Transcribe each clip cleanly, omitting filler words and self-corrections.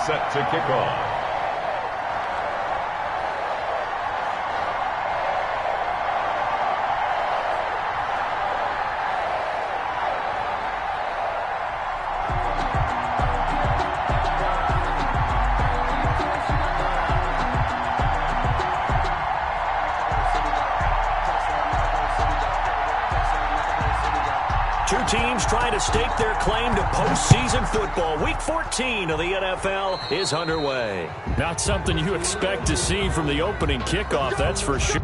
set to kick off. Two teams trying to stake their claim to postseason football. Week 14 of the NFL is underway. Not something you expect to see from the opening kickoff, that's for sure.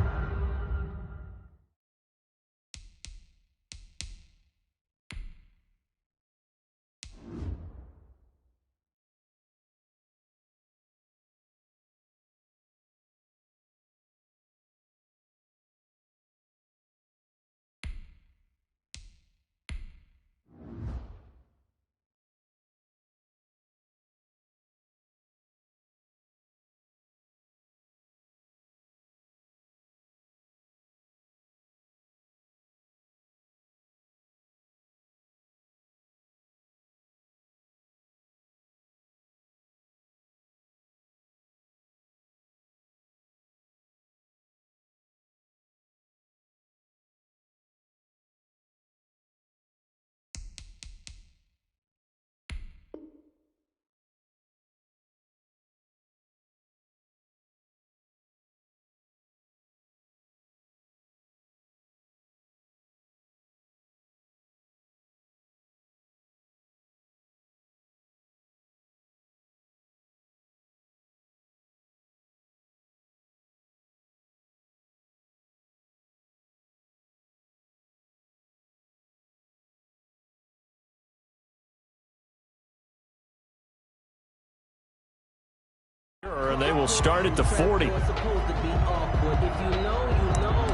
And they will start at the 40. It's supposed to be awkward. If you know, you know.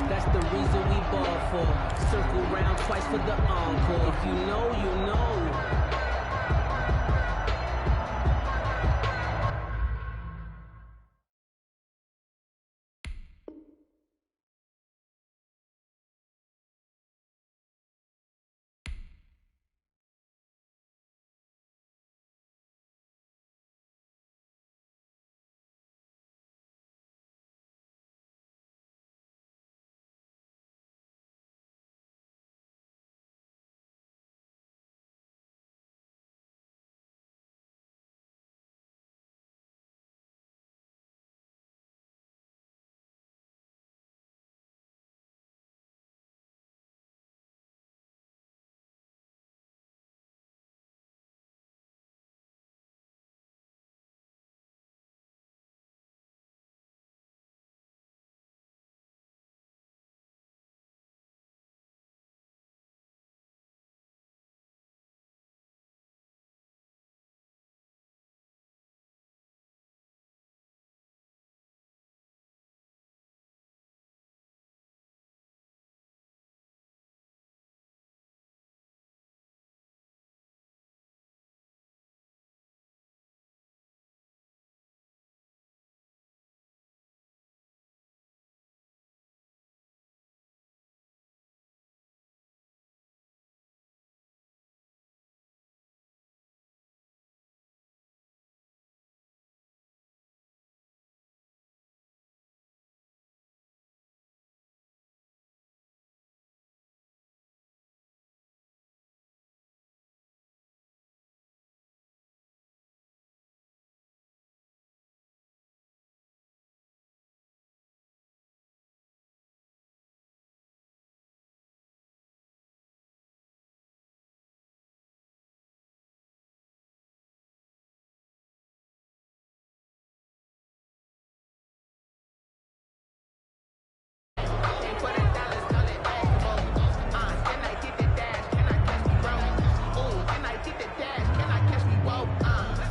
That's the reason we ball for. Circle round twice for the encore. If you know, you know.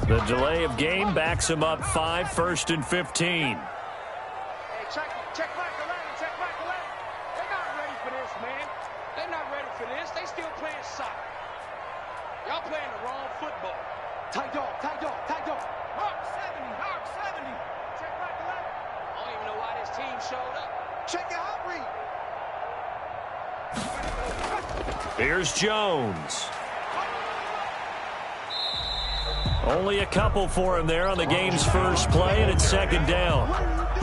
The delay of game backs him up 5, 1st and 15. Hey, check back the line, check back the line. They're not ready for this, man. They're not ready for this. They still playing soccer. Y'all playing the wrong football. Tight dog, tight dog, tight dog. Hawk 70, Hawk 70. Check back the line. I don't even know why this team showed up. Check your hot read. Here's Jones. Only a couple for him there on the game's first play, and it's second down.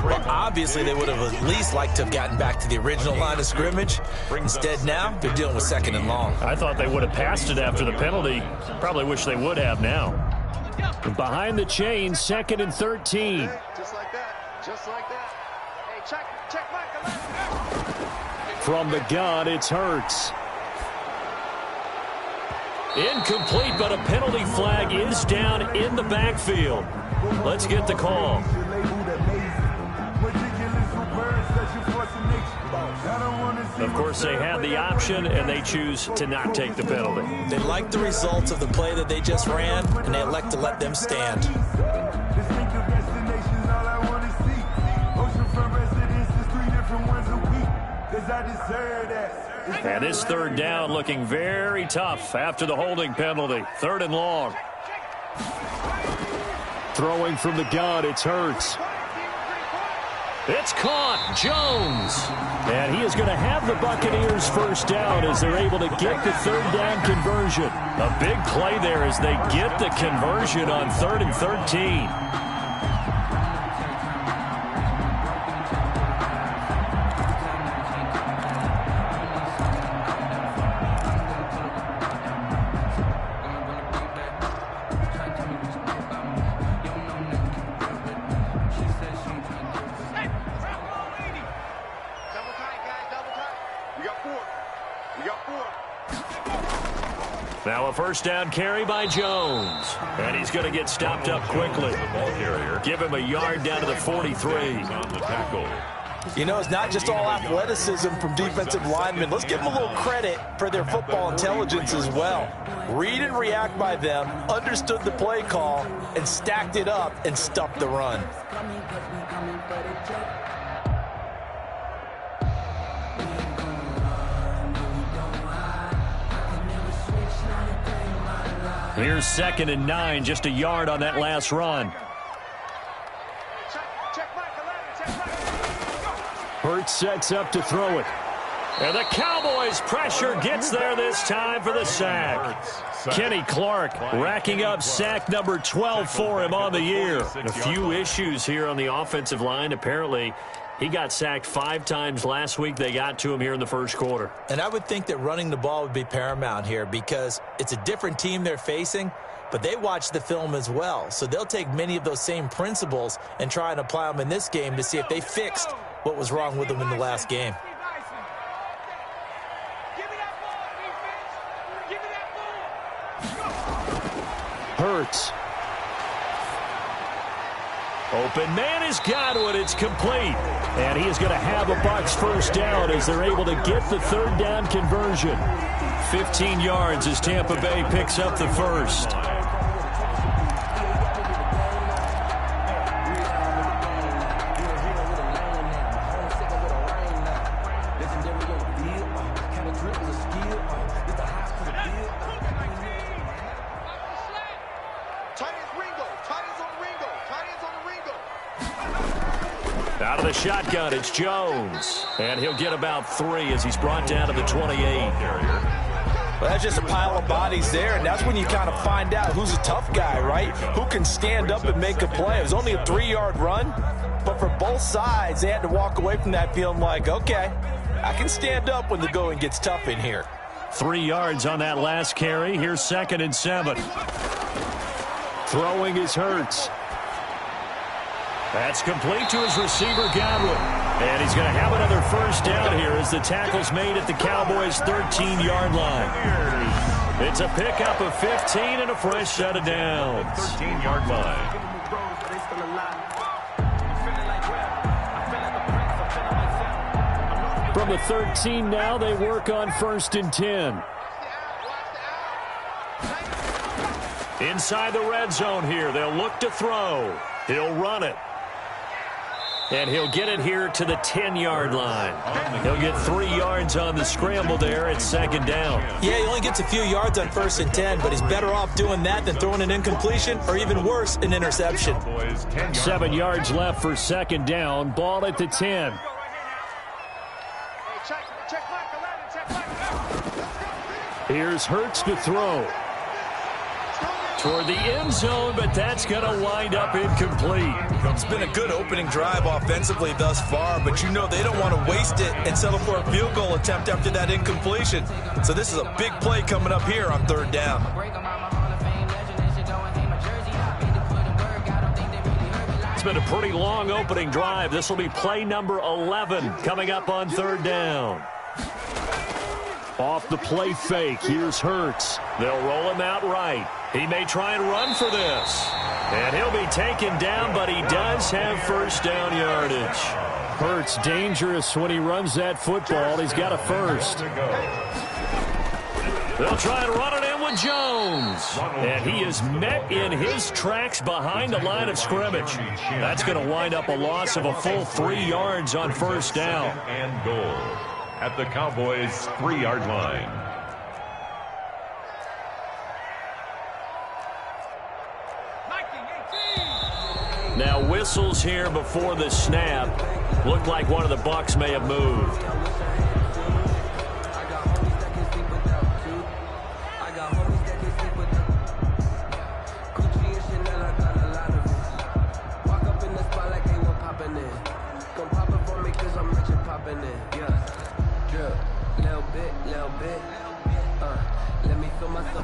Well, obviously, they would have at least liked to have gotten back to the original line of scrimmage. Instead, now, they're dealing with second and long. I thought they would have passed it after the penalty. Probably wish they would have now. Behind the chains, 2nd and 13. Just like that. Just like that. Hey, check back. From the gun, it's Hurts. Incomplete, but a penalty flag is down in the backfield. Let's get the call. Of course, they have the option, and they choose to not take the penalty. They like the results of the play that they just ran, and they elect to let them stand. And this third down looking very tough after the holding penalty. 3rd and long. Throwing from the gun, it's Hurts. It's caught. Jones. And he is going to have the Buccaneers first down as they're able to get the 3rd down conversion. A big play there as they get the conversion on 3rd and 13. Now a first down carry by Jones. And he's going to get stopped up quickly. Give him a yard down to the 43. You know, it's not just all athleticism from defensive linemen. Let's give them a little credit for their football intelligence as well. Read and react by them, understood the play call, and stacked it up and stuffed the run. Here's 2nd and 9, just a yard on that last run. Hurts sets up to throw it. And the Cowboys' pressure gets there this time for the sack. Kenny Clark racking up sack number 12 for him on the year. A few issues here on the offensive line. Apparently, he got sacked 5 times last week. They got to him here in the first quarter. And I would think that running the ball would be paramount here because it's a different team they're facing, but they watch the film as well. So they'll take many of those same principles and try and apply them in this game to see if they fixed what was wrong with them in the last game. Hurts. Open man is Godwin. It's complete. And he is going to have a Bucs first down as they're able to get the 3rd down conversion. 15 yards as Tampa Bay picks up the first. Out of the shotgun, it's Jones. And he'll get about 3 as he's brought down to the 28. Well, that's just a pile of bodies there, and that's when you kind of find out who's a tough guy, right? Who can stand up and make a play. It was only a 3-yard run, but for both sides, they had to walk away from that feeling like, okay, I can stand up when the going gets tough in here. 3 yards on that last carry. Here's 2nd and 7. Throwing is Hurts. That's complete to his receiver, Godwin. And he's going to have another first down here as the tackle's made at the Cowboys' 13-yard line. It's a pickup of 15 and a fresh set of downs. 13-yard line. From the 13 now, they work on 1st and 10. Inside the red zone here, they'll look to throw. He'll run it. And he'll get it here to the 10-yard line. He'll get 3 yards on the scramble there at 2nd down. Yeah, he only gets a few yards on 1st and 10, but he's better off doing that than throwing an incompletion or even worse, an interception. 7 yards left for 2nd down. Ball at the 10. Here's Hurts to throw. Toward the end zone, but that's going to wind up incomplete. It's been a good opening drive offensively thus far, but you know they don't want to waste it and settle for a field goal attempt after that incompletion. So this is a big play coming up here on third down. It's been a pretty long opening drive. This will be play number 11 coming up on third down. Off the play fake, here's Hurts. They'll roll him out right. He may try and run for this. And he'll be taken down, but he does have first down yardage. Hurts dangerous when he runs that football. He's got a first. They'll try and run it in with Jones. And he is met in his tracks behind the line of scrimmage. That's going to wind up a loss of a full 3 yards on first down. And goal at the Cowboys' 3-yard line. Now whistles here before the snap. Looked like one of the Bucs may have moved.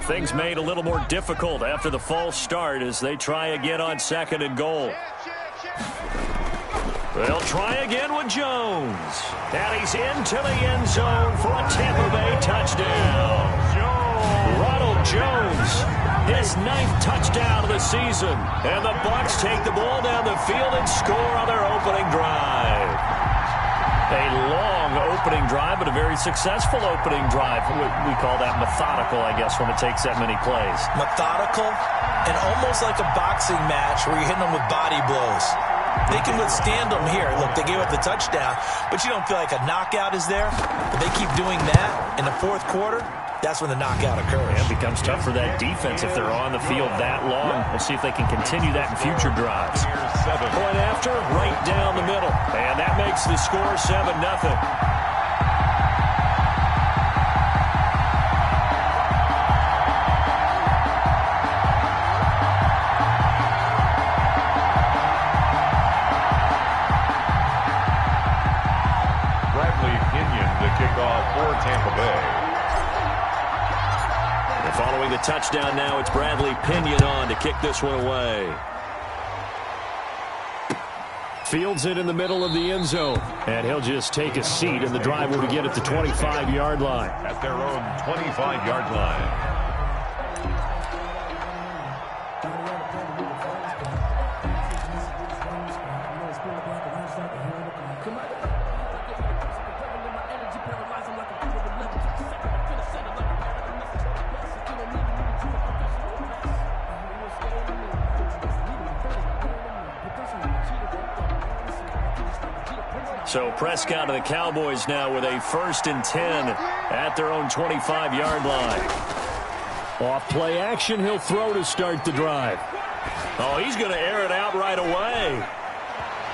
Things made a little more difficult after the false start as they try again on second and goal. They'll try again with Jones. And he's into the end zone for a Tampa Bay touchdown. Ronald Jones, his 9th touchdown of the season. And the Bucs take the ball down the field and score on their opening drive. A long opening drive, but a very successful opening drive. We call that methodical, I guess, when it takes that many plays. Methodical and almost like a boxing match where you're hitting them with body blows. They can withstand them here. Look, they gave up the touchdown, but you don't feel like a knockout is there. But they keep doing that in the fourth quarter. That's when the knockout occurs. It becomes tough for that defense if they're on the field that long. We'll see if they can continue that in future drives. Point after, right down the middle. And that makes the score 7-0. Bradley Pinion, the kickoff for Tampa Bay. Following the touchdown now, it's Bradley Pinion on to kick this one away. Fields it in the middle of the end zone. And he'll just take a seat, and the drive will begin at the 25-yard line. At their own 25-yard line. So Prescott of the Cowboys now with a 1st and 10 at their own 25-yard line. Off play action, he'll throw to start the drive. Oh, he's going to air it out right away.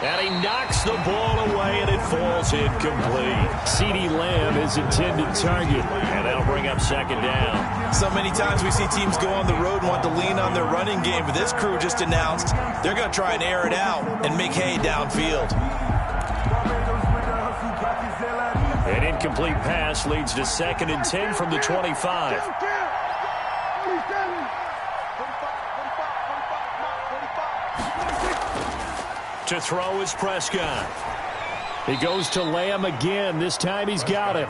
And he knocks the ball away, and it falls incomplete. CeeDee Lamb, his intended target. And that'll bring up second down. So many times we see teams go on the road and want to lean on their running game, but this crew just announced they're going to try and air it out and make hay downfield. An incomplete pass leads to 2nd and 10 from the 25. To throw is Prescott. He goes to Lamb again. This time he's got him.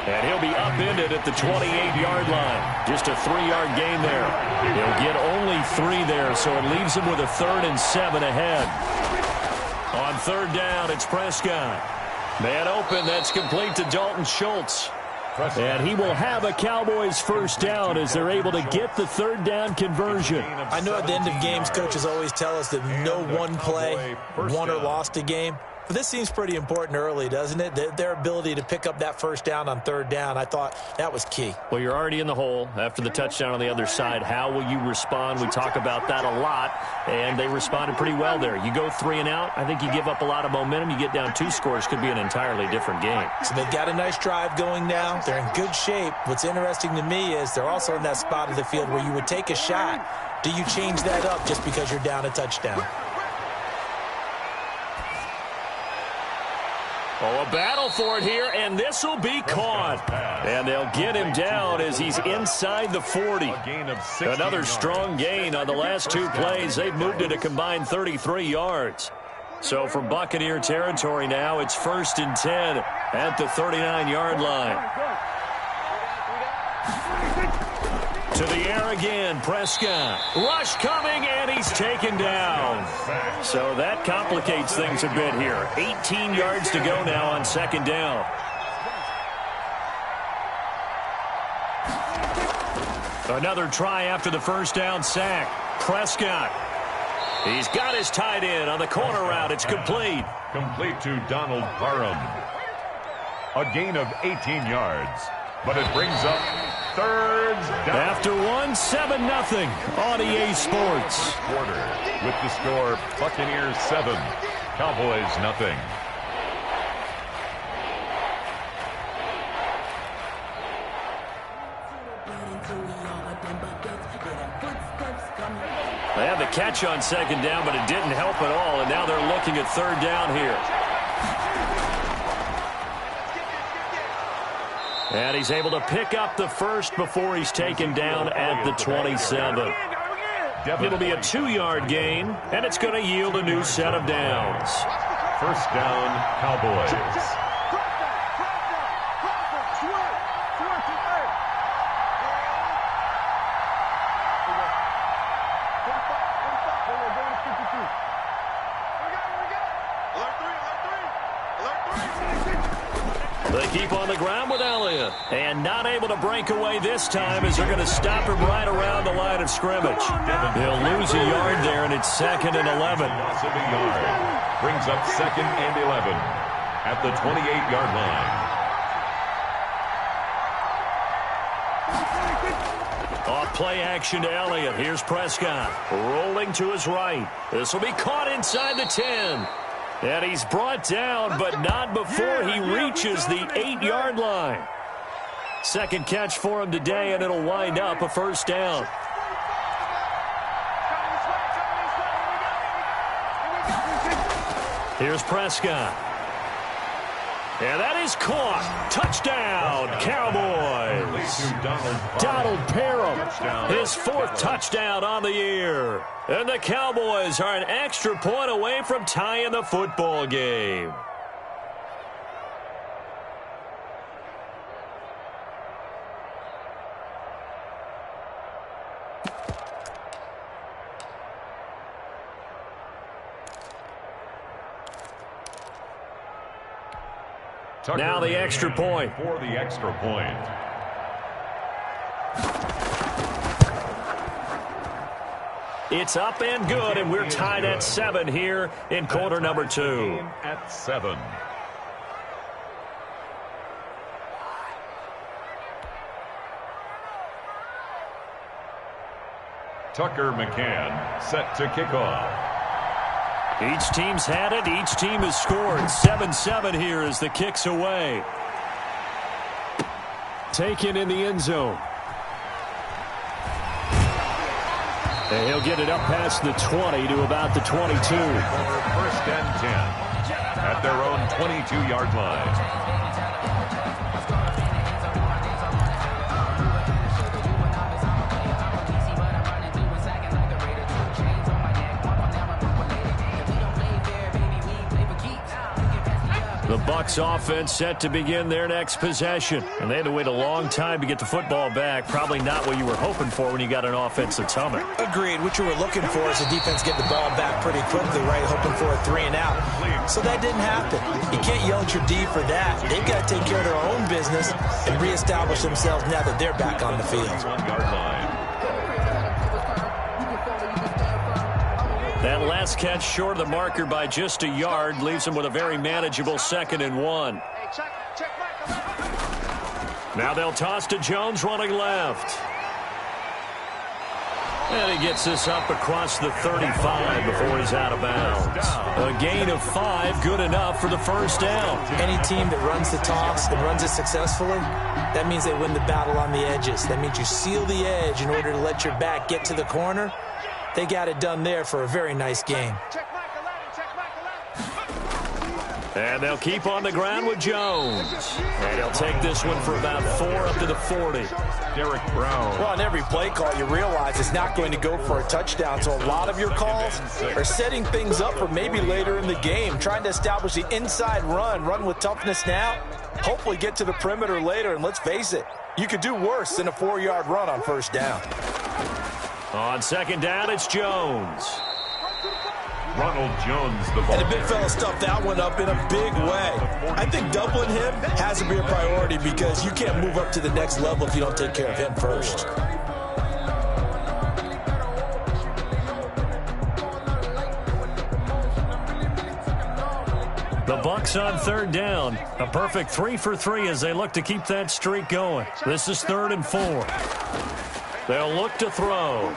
And he'll be upended at the 28-yard line. Just a 3-yard gain there. He'll get only 3 there, so it leaves him with a 3rd and 7 ahead. On third down, it's Prescott. Man open, that's complete to Dalton Schultz. And he will have a Cowboys first down as they're able to get the third down conversion. I know at the end of games, coaches always tell us that no one play won or lost a game. But this seems pretty important early, doesn't it? Their ability to pick up that first down on third down, I thought that was key. Well, you're already in the hole after the touchdown on the other side. How will you respond? We talk about that a lot, and they responded pretty well there. You go 3 and out, I think you give up a lot of momentum. You get down 2 scores, could be an entirely different game. So they've got a nice drive going now. They're in good shape. What's interesting to me is they're also in that spot of the field where you would take a shot. Do you change that up just because you're down a touchdown? Oh, a battle for it here, and this will be caught. And they'll get him down as he's inside the 40. Another strong gain on the last 2 plays. They've moved it a combined 33 yards. So from Buccaneer territory now, it's 1st and 10 at the 39-yard line. To the air again, Prescott. Rush coming, and he's taken down. So that complicates things a bit here. 18 yards to go now on 2nd down. Another try after the 1st down sack. Prescott. He's got his tight end on the corner route. It's complete. Complete to Donald Parham. A gain of 18 yards, but it brings up 3rd down. After 7-0 on EA Sports. Quarter with the score Buccaneers 7, Cowboys 0. They had the catch on 2nd down, but it didn't help at all, and now they're looking at 3rd down here. And he's able to pick up the first before he's taken down at the 27. It'll be a 2-yard gain, and it's going to yield a new set of downs. 1st down, Cowboys. They keep on the ground with Elliott. And not able to break away this time as they're going to stop him right around the line of scrimmage. They'll lose a yard there, and it's 2nd and 11. Loss of a yard. Brings up 2nd and 11 at the 28-yard line. Off play action to Elliott. Here's Prescott. Rolling to his right. This will be caught inside the 10. And he's brought down, but not before he reaches the 8-yard line. 2nd catch for him today, and it'll wind up a 1st down. Here's Prescott. And that is caught. Touchdown, Cowboys. Donald Parham, his 4th touchdown on the year. And the Cowboys are an extra point away from tying the football game. Tucker now the extra point. For the extra point. It's up and good, and we're tied at 7 here in quarter number 2. At 7. Tucker McCann set to kick off. Each team's had it. Each team has scored. 7-7 here as the kick's away. Taken in the end zone. And he'll get it up past the 20 to about the 22. 1st and 10 at their own 22-yard line. The Bucs offense set to begin their next possession. And they had to wait a long time to get the football back. Probably not what you were hoping for when you got an offense that's humming. Agreed. What you were looking for is the defense getting the ball back pretty quickly, right? Hoping for a 3 and out. So that didn't happen. You can't yell at your D for that. They've got to take care of their own business and reestablish themselves now that they're back on the field. 1-yard line. That last catch short of the marker by just a yard leaves him with a very manageable 2nd and 1. Now they'll toss to Jones running left. And he gets this up across the 35 before he's out of bounds. A gain of 5, good enough for the first down. Any team that runs the toss and runs it successfully, that means they win the battle on the edges. That means you seal the edge in order to let your back get to the corner. They got it done there for a very nice game. And they'll keep on the ground with Jones. And he'll take this one for about 4 up to the 40. Derek Brown. Well, on every play call, you realize it's not going to go for a touchdown. So a lot of your calls are setting things up for maybe later in the game, trying to establish the inside run with toughness now, hopefully get to the perimeter later. And let's face it, you could do worse than a 4-yard run on first down. On 2nd down, it's Jones. Ronald Jones, the ball. And the big fella stuffed that one up in a big way. I think doubling him has to be a priority because you can't move up to the next level if you don't take care of him first. The Bucs on 3rd down. A perfect 3 for 3 as they look to keep that streak going. This is 3rd and 4. They'll look to throw.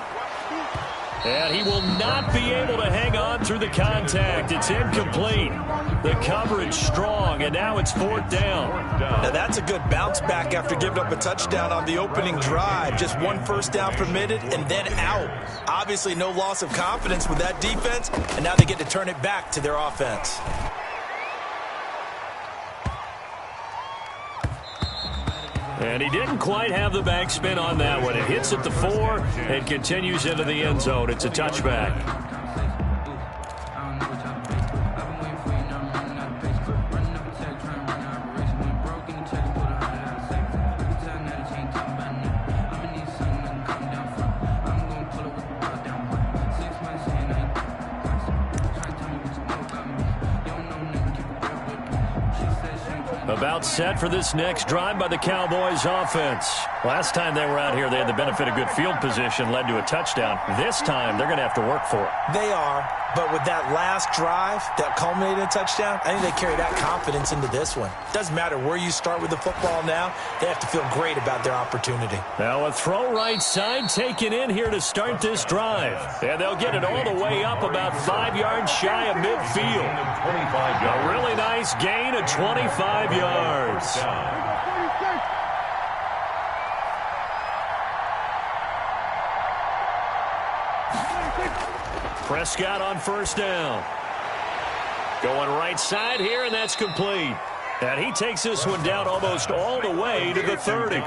And he will not be able to hang on through the contact. It's incomplete. The coverage strong, and now it's 4th down. Now that's a good bounce back after giving up a touchdown on the opening drive. Just 1 first down permitted and then out. Obviously no loss of confidence with that defense, and now they get to turn it back to their offense. And he didn't quite have the backspin on that one. It hits at the 4 and continues into the end zone. It's a touchback. About set for this next drive by the Cowboys offense. Last time they were out here, they had the benefit of good field position, led to a touchdown. This time, they're going to have to work for it. They are, but with that last drive that culminated in a touchdown, I think they carry that confidence into this one. Doesn't matter where you start with the football now, they have to feel great about their opportunity. Now a throw right side taken in here to start this drive. And they'll get it all the way up about 5 yards shy of midfield. A really nice gain of 25 yards. Prescott on first down. Going right side here, and that's complete. And he takes this one down almost all the way to the 30.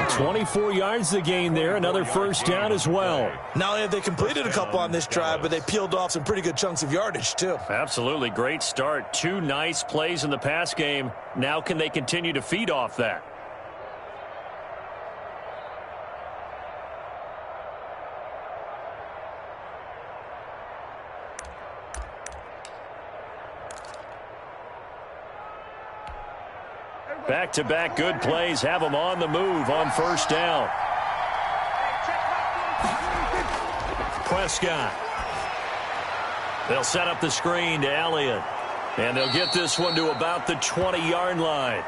24 yards the gain there. Another first down as well. Not only have they completed a couple on this drive, but they peeled off some pretty good chunks of yardage, too. Absolutely great start. 2 nice plays in the pass game. Now can they continue to feed off that? Back-to-back good plays have them on the move on first down. Prescott. They'll set up the screen to Elliott. And they'll get this one to about the 20-yard line.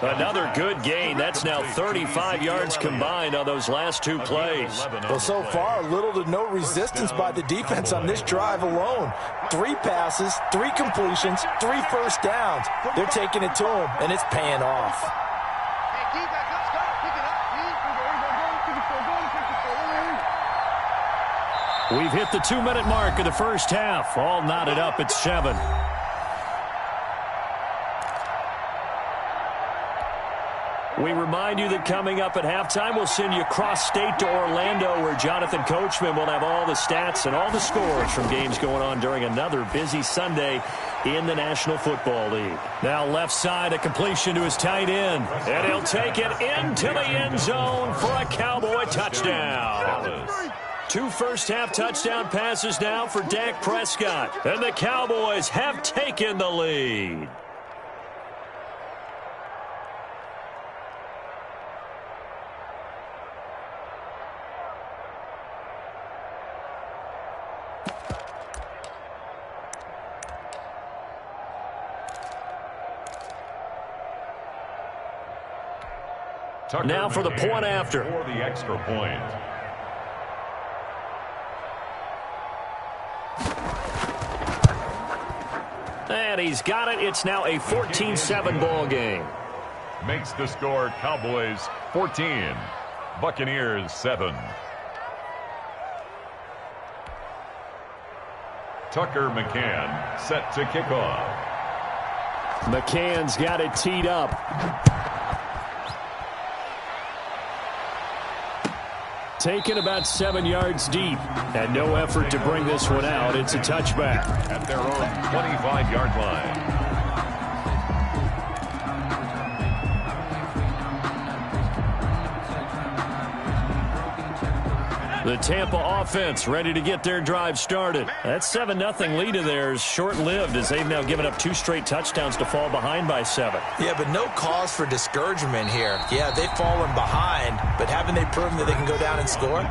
Another good gain. That's now 35 yards combined on those last 2 plays. Well, so far, little to no resistance by the defense on this drive alone. 3 passes, 3 completions, 3 first downs. They're taking it to them, and it's paying off. We've hit the 2-minute mark of the first half. All knotted up at 7. We remind you that coming up at halftime, we'll send you cross-state to Orlando, where Jonathan Coachman will have all the stats and all the scores from games going on during another busy Sunday in the National Football League. Now left side, a completion to his tight end. And he'll take it into the end zone for a Cowboy touchdown. 2 first-half touchdown passes now for Dak Prescott. And the Cowboys have taken the lead. Now for the point after. For the extra point. And he's got it. It's now a 14-7 ball game. Makes the score Cowboys 14, Buccaneers 7. Tucker McCann set to kick off. McCann's got it teed up. Taken about 7 yards deep. And no effort to bring this one out. It's a touchback. At their own 25-yard line. The Tampa offense ready to get their drive started. That 7-0 lead of theirs short-lived as they've now given up 2 straight touchdowns to fall behind by 7. Yeah, but no cause for discouragement here. Yeah, they've fallen behind, but haven't they proven that they can go down and score?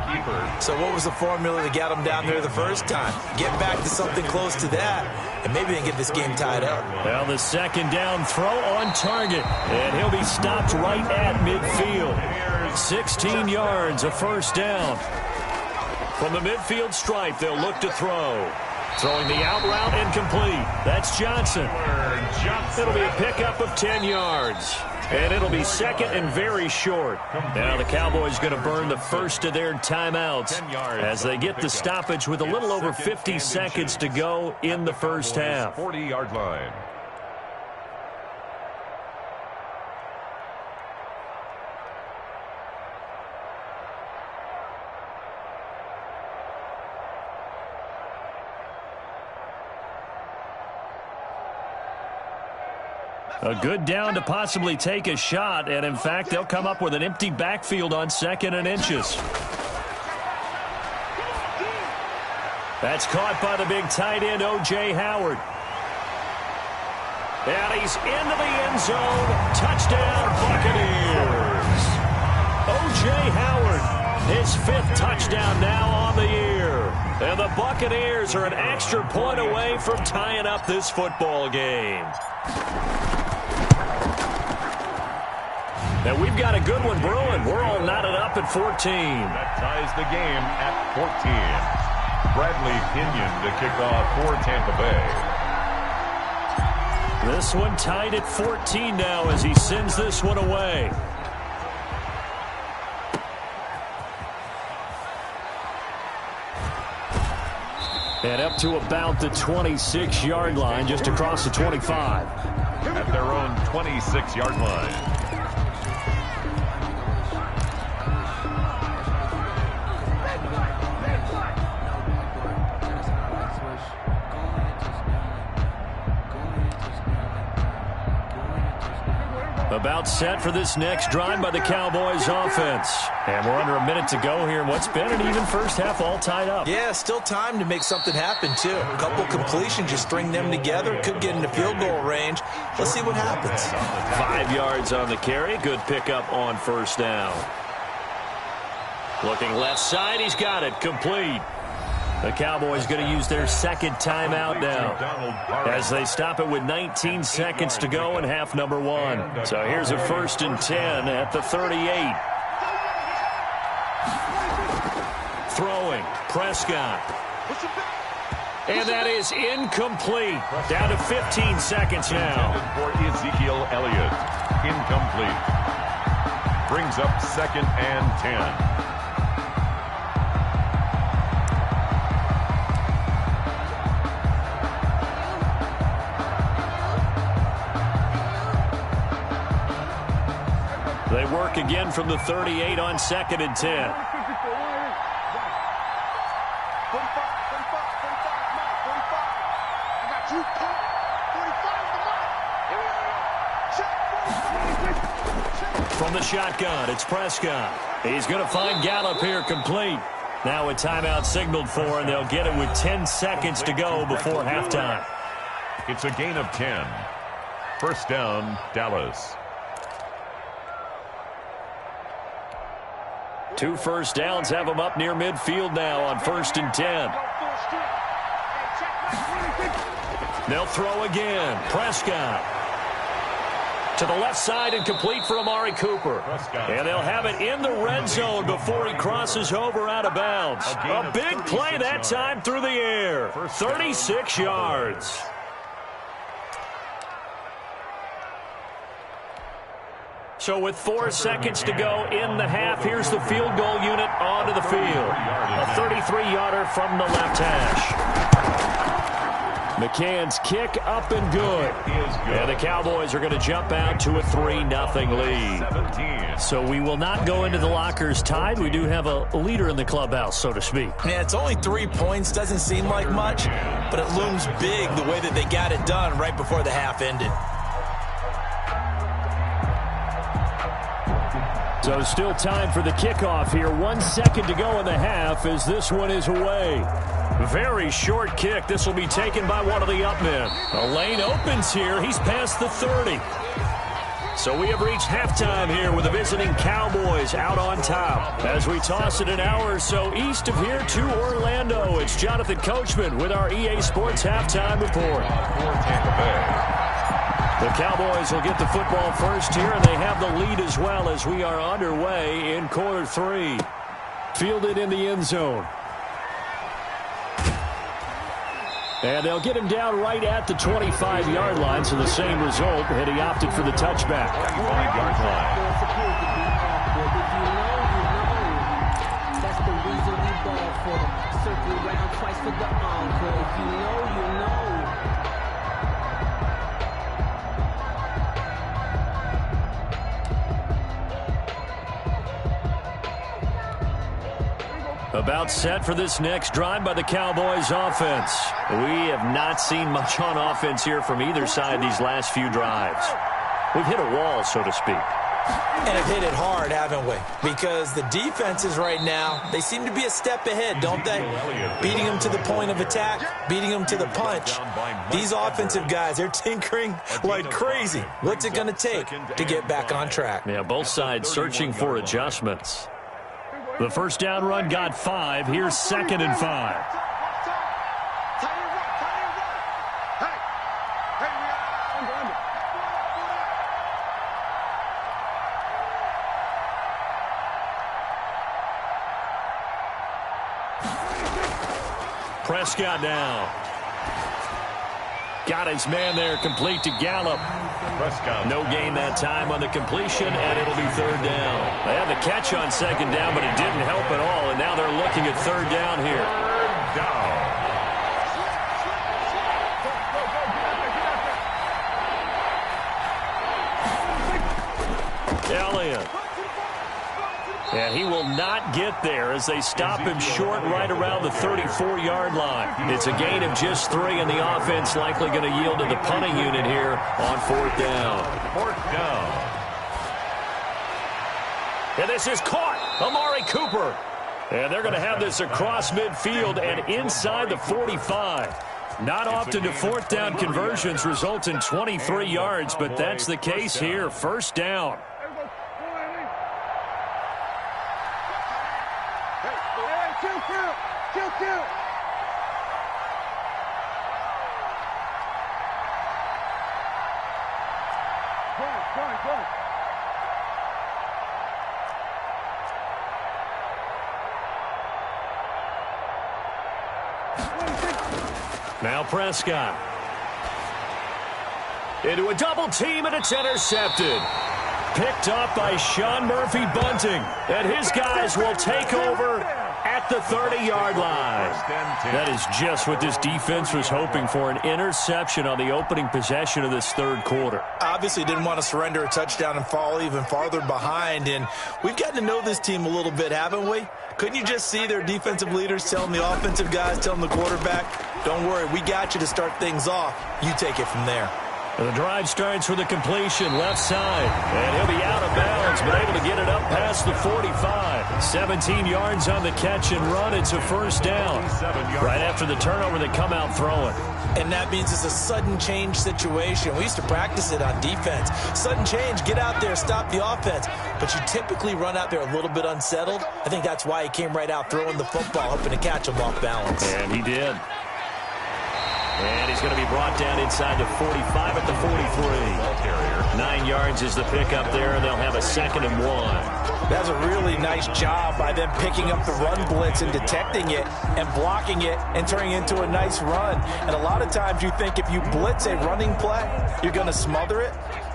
So what was the formula that got them down there the first time? Get back to something close to that, and maybe they can get this game tied up. Well, the second down throw on target, and he'll be stopped right at midfield. 16 yards, a first down. From the midfield stripe, they'll look to throw. Throwing the out route incomplete. That's Johnson. It'll be a pickup of 10 yards. And it'll be second and very short. Now the Cowboys going to burn the first of their timeouts as they get the stoppage with a little over 50 seconds to go in the first half. 40-yard line. A good down to possibly take a shot, and in fact, they'll come up with an empty backfield on 2nd and inches. That's caught by the big tight end, O.J. Howard. And he's into the end zone. Touchdown, Buccaneers. O.J. Howard, his 5th touchdown now on the year. And the Buccaneers are an extra point away from tying up this football game. And we've got a good one brewing. We're all knotted up at 14. That ties the game at 14. Bradley Pinion to kick off for Tampa Bay. This one tied at 14 now as he sends this one away. And up to about the 26-yard line, just across the 25. At their own 26-yard line. About set for this next drive by the Cowboys offense. And we're under a minute to go here in what's been an even first half, all tied up. Yeah, still time to make something happen, too. A couple completions, just string them together. Could get into field goal range. Let's see what happens. 5 yards on the carry. Good pickup on first down. Looking left side. He's got it. Complete. The Cowboys going to use their second timeout now as they stop it with 19 seconds to go in half number 1. So here's a 1st and 10 at the 38. Throwing. Prescott. And that is incomplete. Down to 15 seconds now. For Ezekiel Elliott. Incomplete. Brings up 2nd and 10. They work again from the 38 on 2nd and 10. From the shotgun, it's Prescott. He's going to find Gallup here complete. Now a timeout signaled for, and they'll get it with 10 seconds to go before halftime. It's a gain of 10. First down, Dallas. 2 first downs have them up near midfield now on 1st and 10. They'll throw again. Prescott. To the left side and complete for Amari Cooper. And they'll have it in the red zone before he crosses over out of bounds. A big play that time through the air. 36 yards. So with 4 seconds to go in the half, here's the field goal unit onto the field. A 33-yarder from the left hash. McCann's kick up and good. And the Cowboys are going to jump out to a 3-0 lead. So we will not go into the lockers tied. We do have a leader in the clubhouse, so to speak. Yeah, it's only 3 points. Doesn't seem like much, but it looms big the way that they got it done right before the half ended. So still time for the kickoff here. 1 second to go in the half as this one is away. Very short kick. This will be taken by one of the up men. The lane opens here. He's past the 30. So we have reached halftime here with the visiting Cowboys out on top. As we toss it an hour or so east of here to Orlando, it's Jonathan Coachman with our EA Sports halftime report. The Cowboys will get the football first here, and they have the lead as well as we are underway in quarter 3. Fielded in the end zone. And they'll get him down right at the 25-yard line, so the same result, and he opted for the touchback. 25-yard line. That's the reason we ball for them. Circle around twice for the encore. If you know, you know. About set for this next drive by the Cowboys offense. We have not seen much on offense here from either side these last few drives. We've hit a wall, so to speak. And have hit it hard, haven't we? Because the defenses right now, they seem to be a step ahead, don't they? Beating them to the point of attack, beating them to the punch. These offensive guys, they're tinkering like crazy. What's it going to take to get back on track? Yeah, both sides searching for adjustments. The first down run got 5. Here's 2nd and 5. Prescott now. Got his man there, complete to Gallup. Prescott. No gain that time on the completion, and it'll be 3rd down. They had the catch on 2nd down, but it didn't help at all, and now they're looking at 3rd down here. 3rd down. Elliott. And he will not get there as they stop him short right around the 34-yard line. It's a gain of just 3, and the offense likely going to yield to the punting unit here on 4th down. 4th down. And this is caught. Amari Cooper. And they're going to have this across midfield and inside the 45. Not often do 4th down conversions result in 23 yards, but that's the case here. 1st down. Now Prescott. Into a double team, and it's intercepted. Picked up by Sean Murphy-Bunting. And his guys will take over at the 30-yard line. That is just what this defense was hoping for, an interception on the opening possession of this 3rd quarter. Obviously didn't want to surrender a touchdown and fall even farther behind, and we've gotten to know this team a little bit, haven't we? Couldn't you just see their defensive leaders telling the offensive guys, telling the quarterback, don't worry, we got you to start things off. You take it from there. The drive starts with a completion left side, and he'll be out of bounds, but able to get it up past the 45. 17 yards on the catch and run. It's a 1st down. Right after the turnover, they come out throwing. And that means it's a sudden change situation. We used to practice it on defense. Sudden change, get out there, stop the offense. But you typically run out there a little bit unsettled. I think that's why he came right out throwing the football, hoping to catch him off balance. And he did. And he's going to be brought down inside the 45 at the 43. 9 yards is the pickup there, and they'll have a 2nd and 1. That's a really nice job by them picking up the run blitz and detecting it and blocking it and turning it into a nice run. And a lot of times you think if you blitz a running play, you're going to smother it.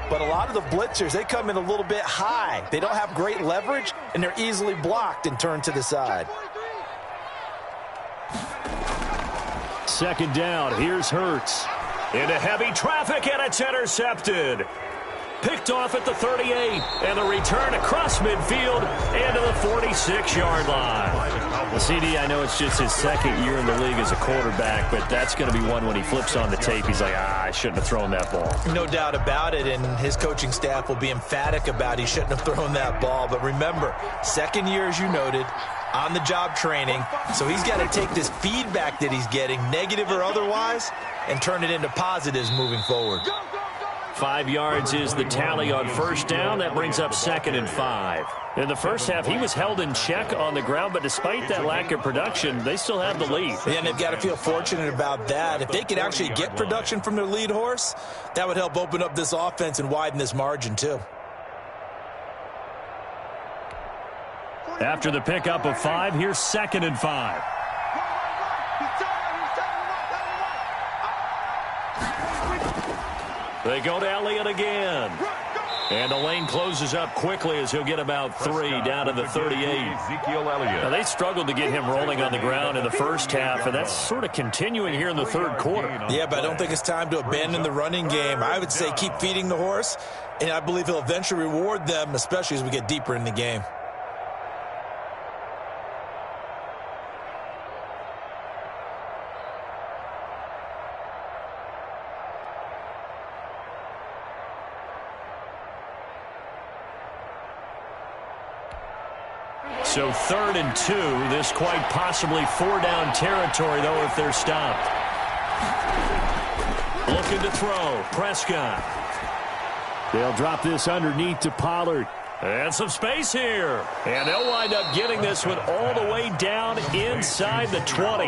But a lot of the blitzers, they come in a little bit high. They don't have great leverage, and they're easily blocked and turned to the side. 2nd down. Here's Hurts. Into heavy traffic, and it's intercepted. Picked off at the 38, and the return across midfield and to the 46-yard line. Well, CD, I know it's just his 2nd year in the league as a quarterback, but that's going to be one when he flips on the tape, he's like, I shouldn't have thrown that ball. No doubt about it, and his coaching staff will be emphatic about he shouldn't have thrown that ball. But remember, 2nd year, as you noted, on-the-job training, so he's got to take this feedback that he's getting, negative or otherwise, and turn it into positives moving forward. 5 yards is the tally on 1st down. That brings up 2nd and 5. In the first half, he was held in check on the ground, but despite that lack of production, they still have the lead. Yeah, and they've got to feel fortunate about that. If they could actually get production from their lead horse, that would help open up this offense and widen this margin too. After the pickup of 5, here's 2nd and 5. They go to Elliott again. And the lane closes up quickly as he'll get about 3 down to the 38. Now, they struggled to get him rolling on the ground in the first half, and that's sort of continuing here in the 3rd quarter. Yeah, but I don't think it's time to abandon the running game. I would say keep feeding the horse, and I believe he'll eventually reward them, especially as we get deeper in the game. So 3rd and 2, this quite possibly 4-down territory, though, if they're stopped. Looking to throw, Prescott. They'll drop this underneath to Pollard. And some space here. And they'll wind up getting this one all the way down inside the 20.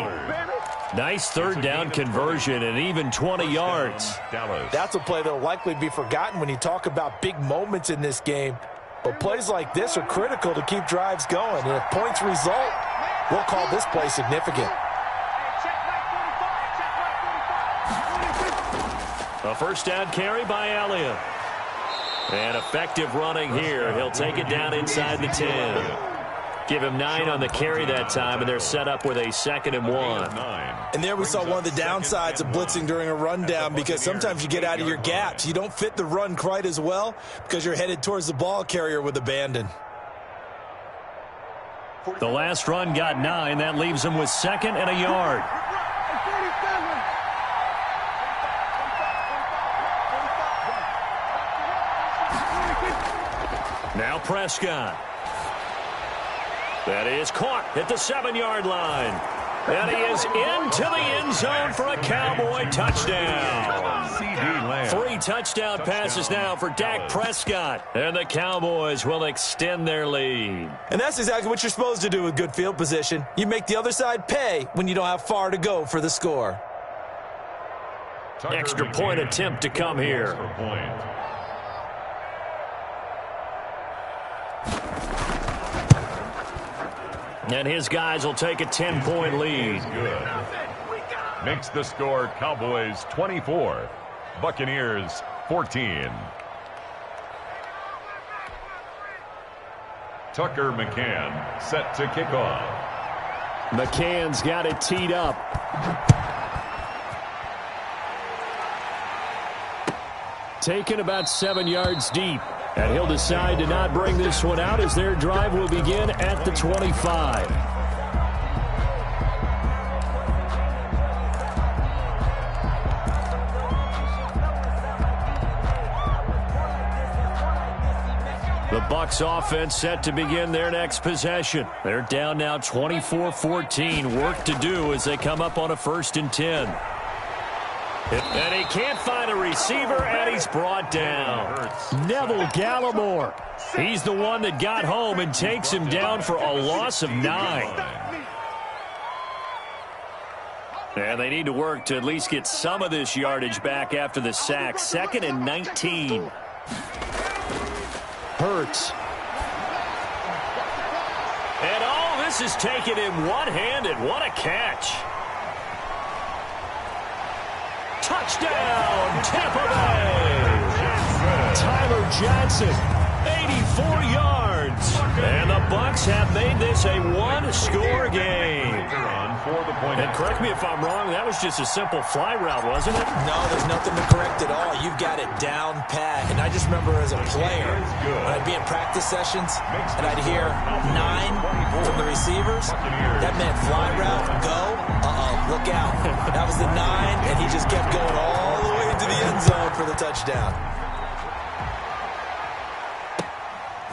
Nice 3rd down conversion and even 20 yards. That's a play that will likely be forgotten when you talk about big moments in this game. But plays like this are critical to keep drives going. And if points result, we'll call this play significant. A 1st down carry by Elliott. And effective running here. He'll take it down inside the 10. Give him 9 on the carry that time, and they're set up with a 2nd and 1. And there we saw one of the downsides of blitzing during a rundown, because sometimes you get out of your gaps. You don't fit the run quite as well because you're headed towards the ball carrier with abandon. The last run got 9. That leaves him with 2nd and a yard. Now Prescott. That is caught at the 7-yard line. And he is into the end zone for a Cowboy touchdown. 3 touchdown passes now for Dak Prescott. And the Cowboys will extend their lead. And that's exactly what you're supposed to do with good field position. You make the other side pay when you don't have far to go for the score. Extra point attempt to come here. And his guys will take a 10-point lead. Good. Makes the score Cowboys 24, Buccaneers 14. Tucker McCann set to kick off. McCann's got it teed up. Taken about 7 yards deep. And he'll decide to not bring this one out as their drive will begin at the 25. The Bucs offense set to begin their next possession. They're down now 24-14. Work to do as they come up on a 1st and 10. And he can't find a receiver, and he's brought down. Neville Gallimore. He's the one that got home and takes him down for a loss of 9. And they need to work to at least get some of this yardage back after the sack. 2nd and 19. Hurts. And all this is taken in one-handed. What a catch. Touchdown, Tampa Bay. Tyler Johnson, 84 yards. And the Bucs have made this a one-score game. And correct me if I'm wrong, that was just a simple fly route, wasn't it? No, there's nothing to correct at all. You've got it down pat. And I just remember as a player, when I'd be in practice sessions, and I'd hear 9 from the receivers, that meant fly route, go, look out. That was the 9, and he just kept going all the way into the end zone for the touchdown.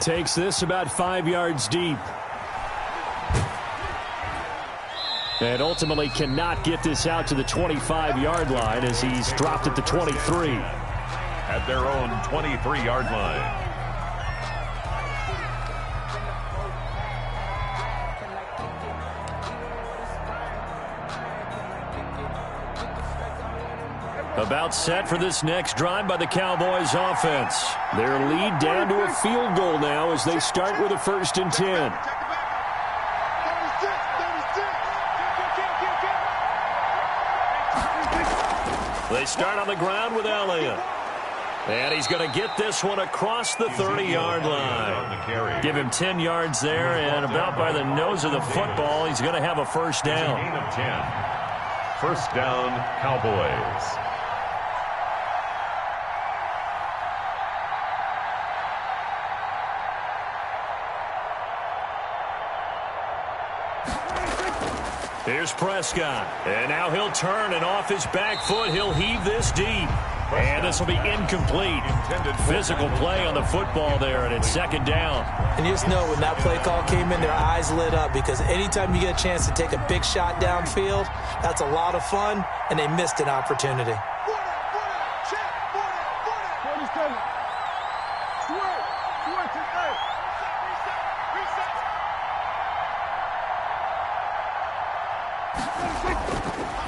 Takes this about 5 yards deep. And ultimately cannot get this out to the 25-yard line as he's dropped at the 23. At their own 23-yard line. About set for this next drive by the Cowboys offense. Their lead down to a field goal now as they start with a 1st and 10. They start on the ground with Elliott. And he's going to get this one across the 30-yard line. Give him 10 yards there, and about by the nose of the football, he's going to have a 1st down. Gain of 10. 1st down, Cowboys. Here's Prescott. And now he'll turn, and off his back foot, he'll heave this deep. And this will be incomplete. Physical play on the football there, and it's 2nd down. And you just know when that play call came in, their eyes lit up because anytime you get a chance to take a big shot downfield, that's a lot of fun, and they missed an opportunity.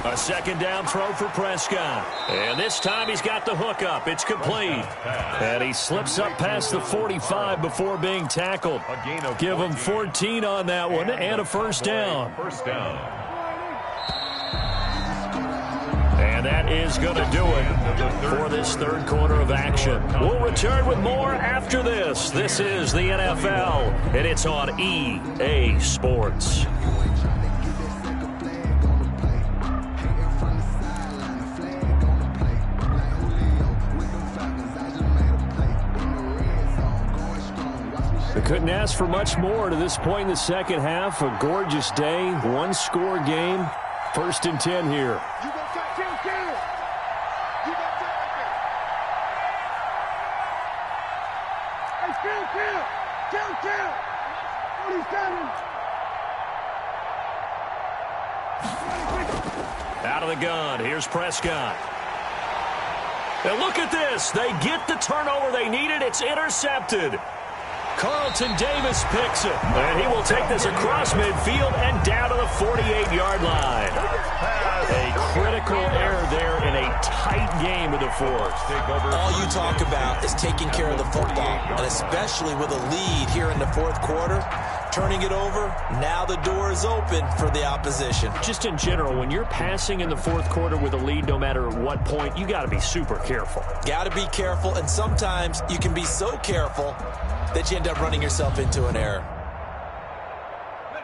A 2nd down throw for Prescott. And this time he's got the hook up. It's complete. And he slips up past the 45 before being tackled. Give him 14 on that one and a 1st down. And that is going to do it for this 3rd quarter of action. We'll return with more after this. This is the NFL, and it's on EA Sports. They couldn't ask for much more to this point in the second half. A gorgeous day, one-score game. 1st and 10 here. Out of the gun, here's Prescott. And look at this. They get the turnover they needed. It's intercepted. Carlton Davis picks it. And he will take this across midfield and down to the 48-yard line. A critical error there in a tight game of the 4th. All you talk about is taking care of the football, and especially with a lead here in the 4th quarter, turning it over, now the door is open for the opposition. Just in general, when you're passing in the 4th quarter with a lead, no matter at what point, you got to be super careful. Got to be careful, and sometimes you can be so careful that you end up running yourself into an error.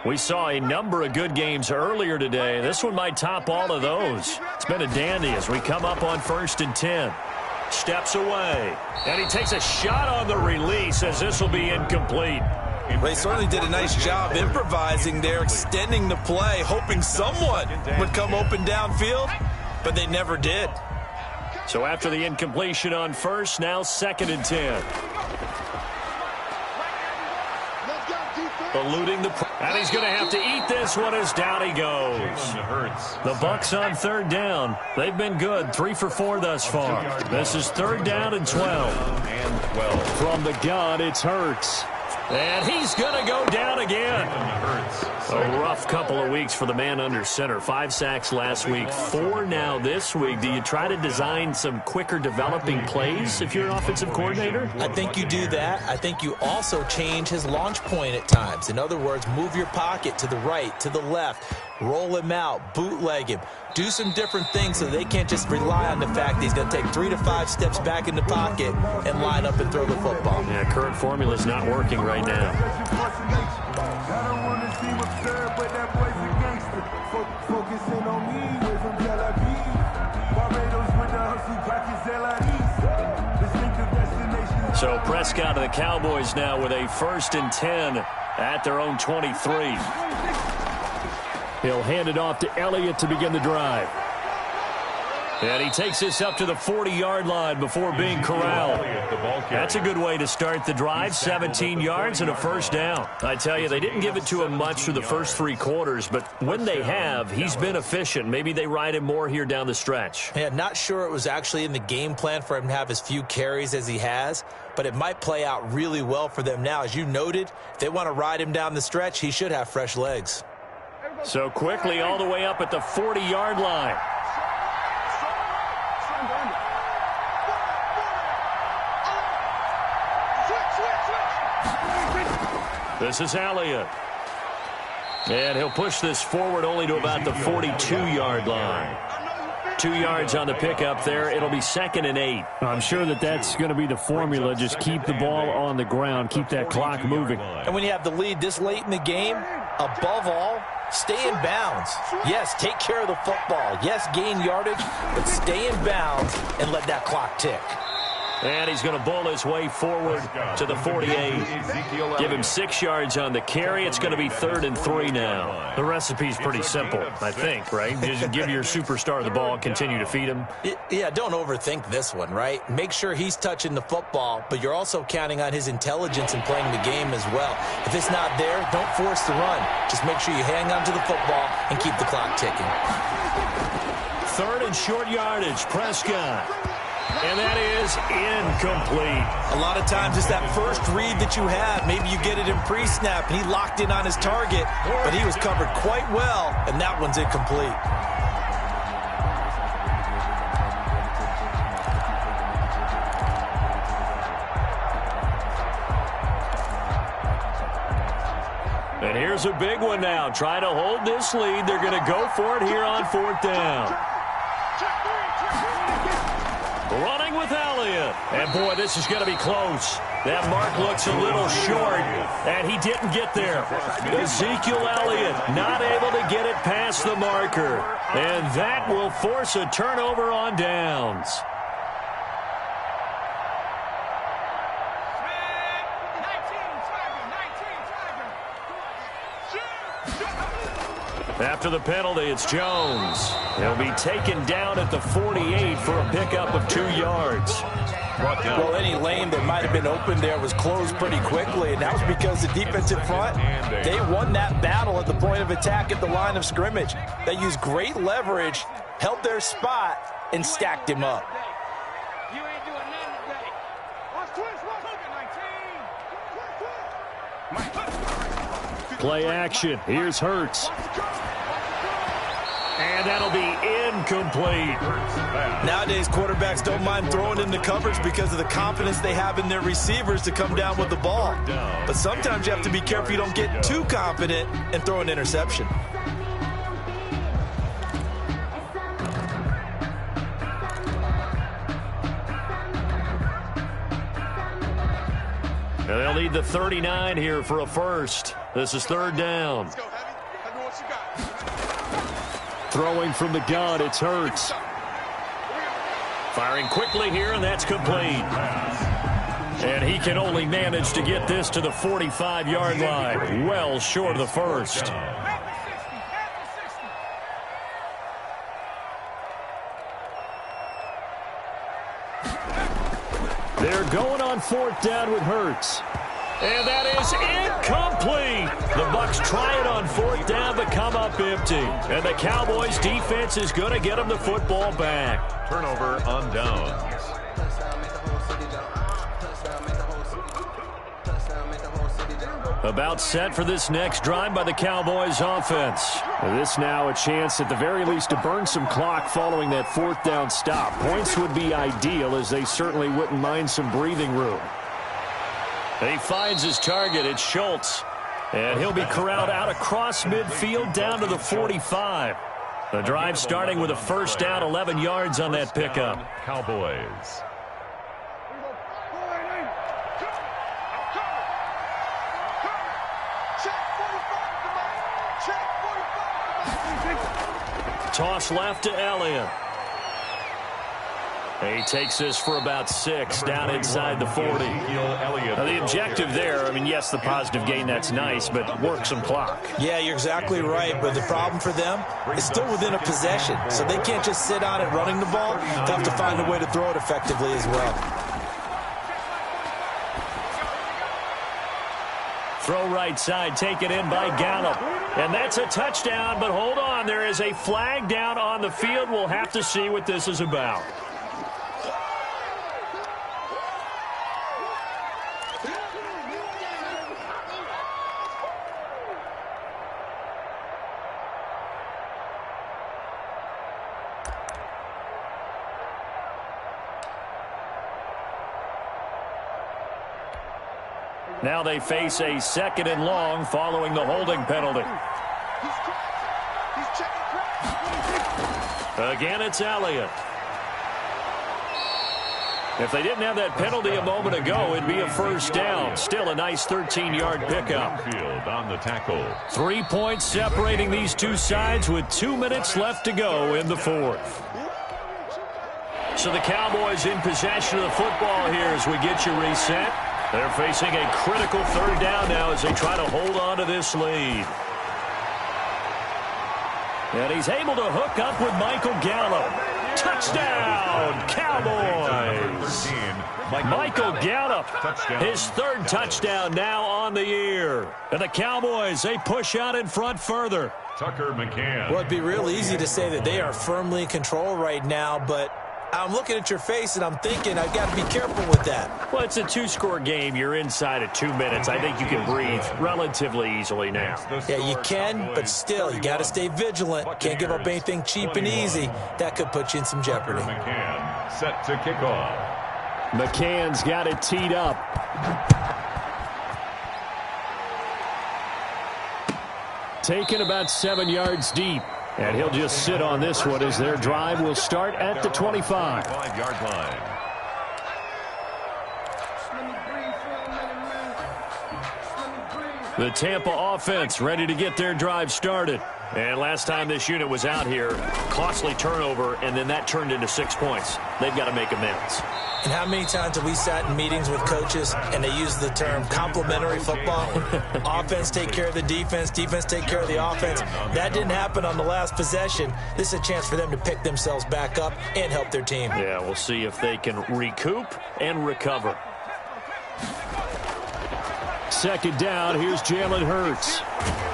We saw a number of good games earlier today. This one might top all of those. It's been a dandy as we come up on 1st and 10. Steps away. And he takes a shot on the release as this will be incomplete. They certainly did a nice job improvising there, extending the play, hoping someone would come open downfield, but they never did. So after the incompletion on 1st, now 2nd and 10. Eluding the... And he's going to have to eat this one as down he goes. The Bucs on 3rd down. They've been good. 3 for 4 thus far. This is 3rd down and 12. From the gun, it's Hurts. And he's going to go down again. A rough couple of weeks for the man under center. 5 sacks last week, 4 now this week. Do you try to design some quicker developing plays if you're an offensive coordinator? I think you do that. I think you also change his launch point at times. In other words, move your pocket to the right, to the left, roll him out, bootleg him. Do some different things so they can't just rely on the fact that he's going to take 3 to 5 steps back in the pocket and line up and throw the football. Yeah, current formula is not working right now. So Prescott of the Cowboys now with a 1st and 10 at their own 23. He'll hand it off to Elliott to begin the drive. And he takes this up to the 40-yard line before being corralled. That's a good way to start the drive. 17 yards and a 1st down. I tell you, they didn't give it to him much through the first 3 quarters, but when they have, he's been efficient. Maybe they ride him more here down the stretch. Yeah, not sure it was actually in the game plan for him to have as few carries as he has, but it might play out really well for them now. As you noted, if they want to ride him down the stretch, he should have fresh legs. So quickly all the way up at the 40-yard line. This is Elliott. And he'll push this forward only to about the 42-yard line. 2 yards on the pickup there. It'll be 2nd and 8. I'm sure that's going to be the formula. Just keep the ball on the ground. Keep that clock moving. And when you have the lead this late in the game, above all, stay in bounds. Yes, take care of the football. Yes, gain yardage, but stay in bounds and let that clock tick. And he's going to bowl his way forward to the 48. Give him 6 yards on the carry. It's going to be 3rd and 3 now. The recipe's pretty simple, I think, right? Just give your superstar the ball, continue to feed him. Yeah, don't overthink this one, right? Make sure he's touching the football, but you're also counting on his intelligence in playing the game as well. If it's not there, don't force the run. Just make sure you hang on to the football and keep the clock ticking. 3rd and short yardage, Prescott. And that is incomplete. A lot of times it's that first read that you have. Maybe you get it in pre-snap, and he locked in on his target, but he was covered quite well, and that one's incomplete. And here's a big one now. Trying to hold this lead. They're going to go for it here on 4th down. Running with Elliott. And, boy, this is going to be close. That mark looks a little short, and he didn't get there. Ezekiel Elliott not able to get it past the marker. And that will force a turnover on downs. After the penalty, it's Jones. He'll be taken down at the 48 for a pickup of 2 yards. Well, any lane that might have been open there was closed pretty quickly, and that was because the defensive front, they won that battle at the point of attack at the line of scrimmage. They used great leverage, held their spot, and stacked him up. You ain't doing nothing today. Watch twist, watch. Play action. Here's Hurts. And that'll be incomplete. Nowadays, quarterbacks don't mind throwing into coverage because of the confidence they have in their receivers to come down with the ball. But sometimes you have to be careful you don't get too confident and throw an interception. And they'll need the 39 here for a first. This is 3rd down. Let's go, Heavy. I know what you got. Throwing from the gun, it's Hurts. Firing quickly here, and that's complete. And he can only manage to get this to the 45-yard line. Well short of the first. They're going on 4th down with Hurts. And that is incomplete. The Bucs try it on 4th down, but come up empty. And the Cowboys defense is going to get them the football back. Turnover on downs. About set for this next drive by the Cowboys offense. This now a chance at the very least to burn some clock following that fourth down stop. Points would be ideal, as they certainly wouldn't mind some breathing room. He finds his target. It's Schultz. And he'll be corralled out across midfield down to the 45. The drive starting with a first down, 11 yards on that pickup. Cowboys. Toss left to Elliott. He takes this for about 6 down inside the 40. Now the objective there, I mean, yes, the positive gain, that's nice, but work some clock. Yeah, you're exactly right, but the problem for them is still within a possession, so they can't just sit on it running the ball. They have to find a way to throw it effectively as well. Throw right side, taken in by Gallup. And that's a touchdown, but hold on. There is a flag down on the field. We'll have to see what this is about. Now they face a 2nd and long following the holding penalty. Again, it's Elliott. If they didn't have that penalty a moment ago, it'd be a first down. Still a nice 13-yard pickup. On the tackle. 3 points separating these two sides with 2 minutes left to go in the fourth. So the Cowboys in possession of the football here as we get you reset. They're facing a critical 3rd down now as they try to hold on to this lead. And he's able to hook up with Michael Gallup. Touchdown, Cowboys! Michael Gallup, his 3rd touchdown now on the year. And the Cowboys, they push out in front further. Tucker McCann. Well, it'd be real easy to say that they are firmly in control right now, but I'm looking at your face and I'm thinking I've got to be careful with that. Well, it's a 2-score game. You're inside of 2 minutes. I think you can breathe relatively easily now. Yeah, you can, but still, you got to stay vigilant. Can't give up anything cheap and easy. That could put you in some jeopardy. McCann set to kick off. McCann's got it teed up. Taken about 7 yards deep. And he'll just sit on this one as their drive will start at the 25. 5-yard line. The Tampa offense ready to get their drive started. And last time this unit was out here, costly turnover, and then that turned into 6 points. They've got to make amends. And how many times have we sat in meetings with coaches and they use the term complementary football? Offense take care of the defense, defense take care of the offense. That didn't happen on the last possession. This is a chance for them to pick themselves back up and help their team. Yeah, we'll see if they can recoup and recover. 2nd down, here's Jalen Hurts.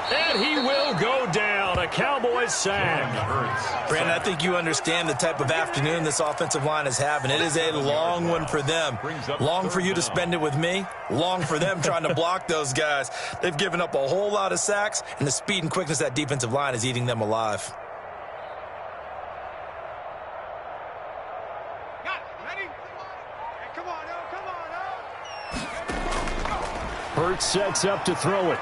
And he will go down. A Cowboys sack. Brandon, I think you understand the type of afternoon this offensive line is having. It is a long one for them. Long for you to spend it with me. Long for them trying to block those guys. They've given up a whole lot of sacks, and the speed and quickness of that defensive line is eating them alive. Hurts sets up to throw it.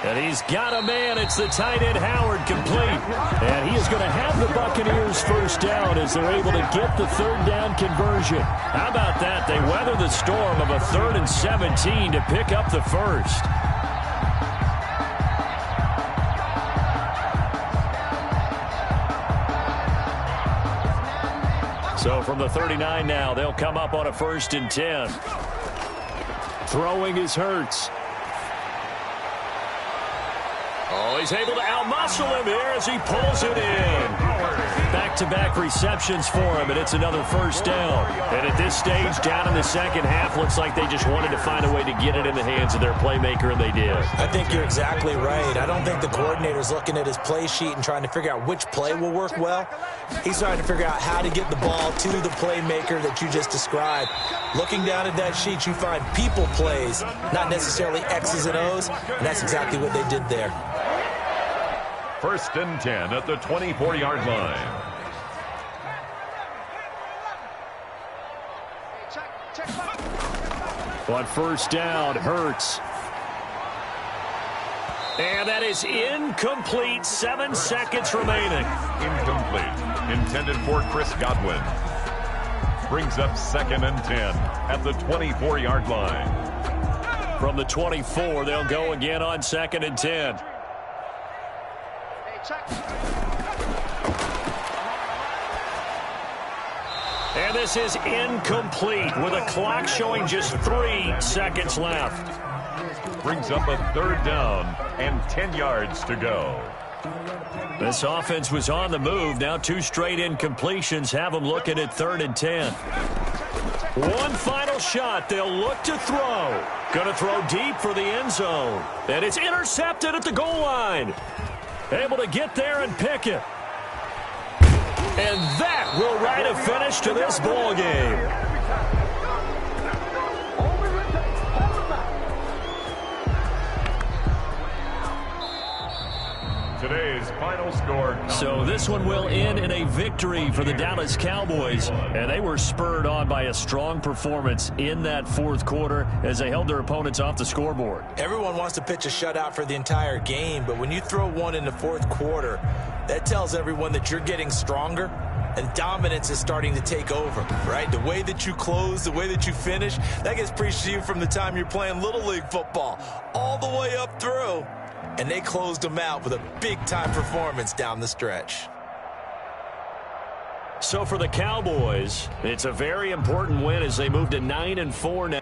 And he's got a man. It's the tight end Howard complete. And he is going to have the Buccaneers first down as they're able to get the 3rd down conversion. How about that? They weather the storm of a 3rd and 17 to pick up the first. So from the 39 now, they'll come up on a 1st and 10. Throwing is Hurts. Oh, he's able to outmuscle him here as he pulls it in. Back-to-back receptions for him, and it's another first down. And at this stage, down in the second half, looks like they just wanted to find a way to get it in the hands of their playmaker, and they did. I think you're exactly right. I don't think the coordinator's looking at his play sheet and trying to figure out which play will work well. He's trying to figure out how to get the ball to the playmaker that you just described. Looking down at that sheet, you find people plays, not necessarily X's and O's, and that's exactly what they did there. 1st and 10 at the 24-yard line. On first down, Hurts. And that is incomplete. 7 seconds remaining. Incomplete. Intended for Chris Godwin. Brings up 2nd and 10 at the 24-yard line. From the 24, they'll go again on 2nd and 10. And this is incomplete with a clock showing just 3 seconds left. Brings up a 3rd down and 10 yards to go. This offense was on the move. Now 2 straight incompletions have them looking at 3rd and 10. One final shot. They'll look to throw. Going to throw deep for the end zone. And it's intercepted at the goal line. Able to get there and pick it. And that will write a finish to this ball game. Today's final score. So this one will end in a victory for the Dallas Cowboys. And they were spurred on by a strong performance in that 4th quarter as they held their opponents off the scoreboard. Everyone wants to pitch a shutout for the entire game, but when you throw one in the 4th quarter, that tells everyone that you're getting stronger and dominance is starting to take over, right? The way that you close, the way that you finish, that gets preached to you from the time you're playing Little League football all the way up through. And they closed them out with a big-time performance down the stretch. So for the Cowboys, it's a very important win as they move to 9-4 now.